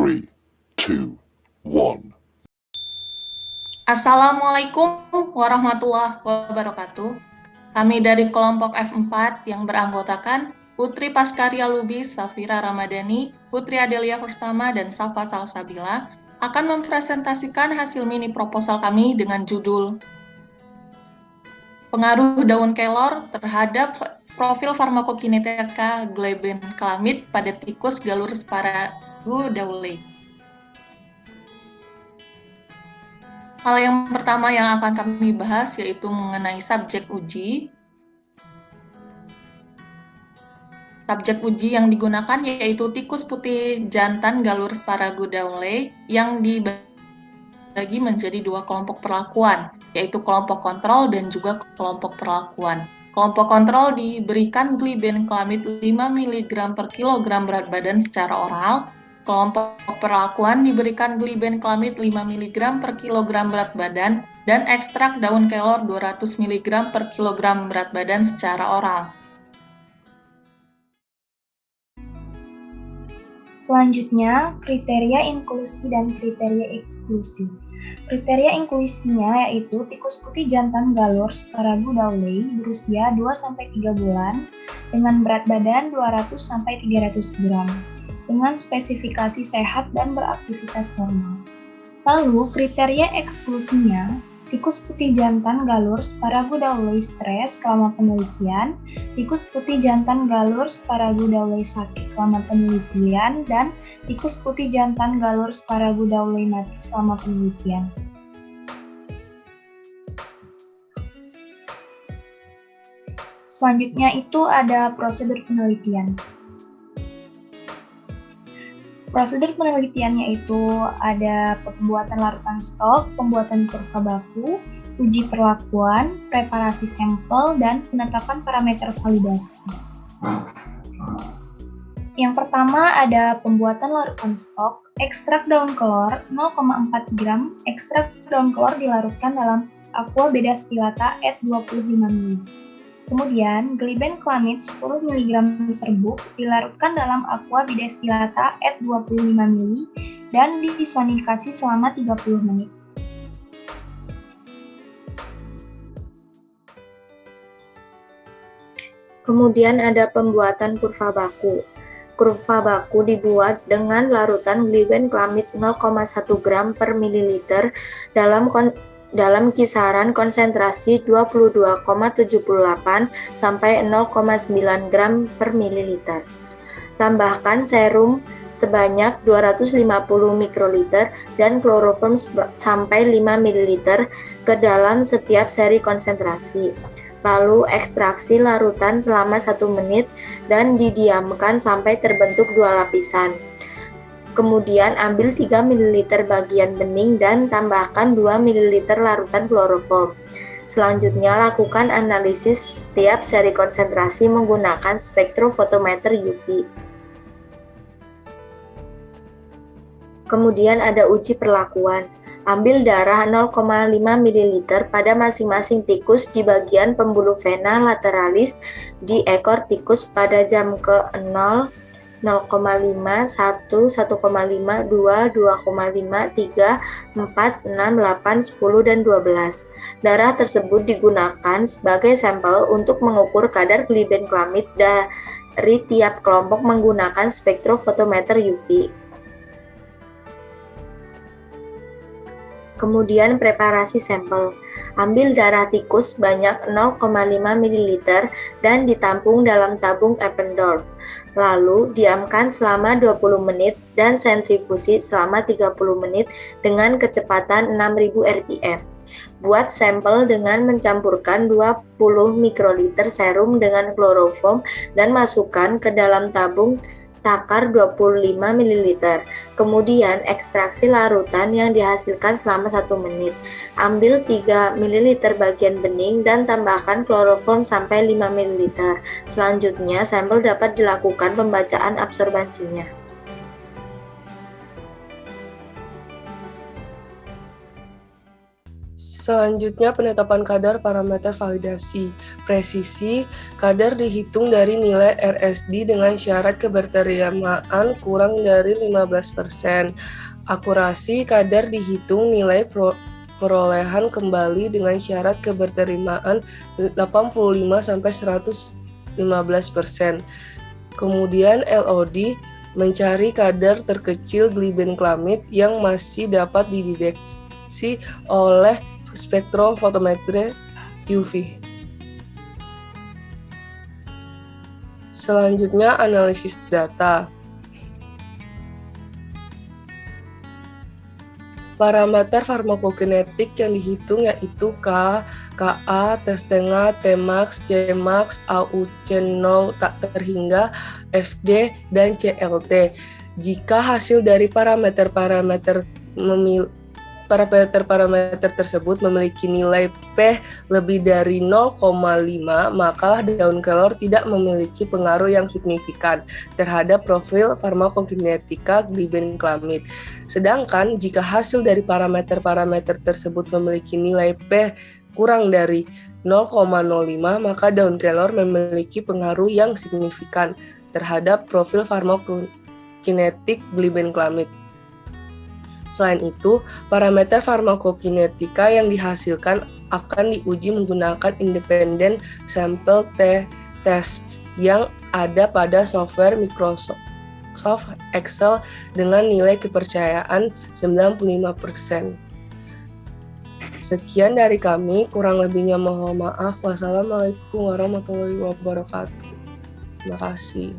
3, 2, 1. Assalamualaikum warahmatullahi wabarakatuh. Kami dari kelompok F4 yang beranggotakan Putri Paskaria Lubis, Safira Ramadhani, Putri Adelia Pertama, dan Safa Salsabila akan mempresentasikan hasil mini proposal kami dengan judul Pengaruh daun kelor terhadap profil farmakokinetika glibenclamid pada tikus Gallus paragudaule. Hal yang pertama yang akan kami bahas yaitu mengenai subjek uji. Subjek uji yang digunakan yaitu tikus putih jantan Gallus paragudaule yang dibagi menjadi dua kelompok perlakuan, yaitu kelompok kontrol dan juga kelompok perlakuan. Kelompok kontrol diberikan glibenclamid 5 mg per kilogram berat badan secara oral. Kelompok perlakuan diberikan glibenclamid 5 mg per kilogram berat badan dan ekstrak daun kelor 200 mg per kilogram berat badan secara oral. Selanjutnya, kriteria inklusi dan kriteria eksklusi. Kriteria inklusinya yaitu tikus putih jantan Gallus paragudaule berusia 2-3 bulan dengan berat badan 200-300 gram dengan spesifikasi sehat dan beraktivitas normal. Lalu, kriteria eksklusinya, tikus putih jantan Gallus paragudaule stres selama penelitian, tikus putih jantan Gallus paragudaule sakit selama penelitian, dan tikus putih jantan Gallus paragudaule mati selama penelitian. Selanjutnya itu ada prosedur penelitian. Prosedur penelitiannya itu ada pembuatan larutan stok, pembuatan kurva baku, uji perlakuan, preparasi sampel, dan penetapan parameter validasi. Yang pertama ada pembuatan larutan stok, ekstrak daun kelor 0,4 gram, ekstrak daun kelor dilarutkan dalam aqua beda stilata et 25 ml. Kemudian, glibenclamid 10 mg serbuk dilarutkan dalam aqua bidestilata et 25 ml dan disonikasi selama 30 menit. Kemudian ada pembuatan kurva baku. Kurva baku dibuat dengan larutan glibenclamid 0,1 gram per mililiter dalam kisaran konsentrasi 22,78 sampai 0,9 gram per mililiter. Tambahkan serum sebanyak 250 mikroliter dan kloroform sampai 5 ml ke dalam setiap seri konsentrasi. Lalu ekstraksi larutan selama 1 menit dan didiamkan sampai terbentuk 2 lapisan. Kemudian ambil 3 ml bagian bening dan tambahkan 2 ml larutan kloroform. Selanjutnya lakukan analisis setiap seri konsentrasi menggunakan spektrofotometer UV. Kemudian ada uji perlakuan. Ambil darah 0,5 ml pada masing-masing tikus di bagian pembuluh vena lateralis di ekor tikus pada jam ke-0, 0,5, 1, 1,5, 2, 2,5, 3, 4, 6, 8, 10, dan 12. Darah tersebut digunakan sebagai sampel untuk mengukur kadar glibenclamid dari tiap kelompok menggunakan spektrofotometer UV. Kemudian preparasi sampel. Ambil darah tikus banyak 0,5 ml dan ditampung dalam tabung Eppendorf. Lalu diamkan selama 20 menit dan sentrifusi selama 30 menit dengan kecepatan 6000 rpm. Buat sampel dengan mencampurkan 20 mikroliter serum dengan kloroform dan masukkan ke dalam tabung takar 25 ml. Kemudian ekstraksi larutan yang dihasilkan selama 1 menit. Ambil 3 ml bagian bening dan tambahkan kloroform sampai 5 ml. Selanjutnya sampel dapat dilakukan pembacaan absorbansinya. Selanjutnya, penetapan kadar parameter validasi. Presisi, kadar dihitung dari nilai RSD dengan syarat keberterimaan kurang dari 15%. Akurasi, kadar dihitung nilai perolehan kembali dengan syarat keberterimaan 85-115%. Kemudian LOD, mencari kadar terkecil glibenclamid yang masih dapat dideteksi oleh spektrofotometri UV. Selanjutnya, analisis data. Parameter farmakokinetik yang dihitung yaitu K, KA, T setengah, Tmax, Cmax, AUC0 tak terhingga, FD, dan CLT. Jika hasil dari parameter-parameter tersebut memiliki nilai P lebih dari 0,5, maka daun kelor tidak memiliki pengaruh yang signifikan terhadap profil farmakokinetika glibenclamid. Sedangkan jika hasil dari parameter-parameter tersebut memiliki nilai P kurang dari 0,05, maka daun kelor memiliki pengaruh yang signifikan terhadap profil farmakokinetik glibenclamid. Selain itu, parameter farmakokinetika yang dihasilkan akan diuji menggunakan independent sample test yang ada pada software Microsoft Excel dengan nilai kepercayaan 95%. Sekian dari kami, kurang lebihnya mohon maaf. Wassalamualaikum warahmatullahi wabarakatuh. Terima kasih.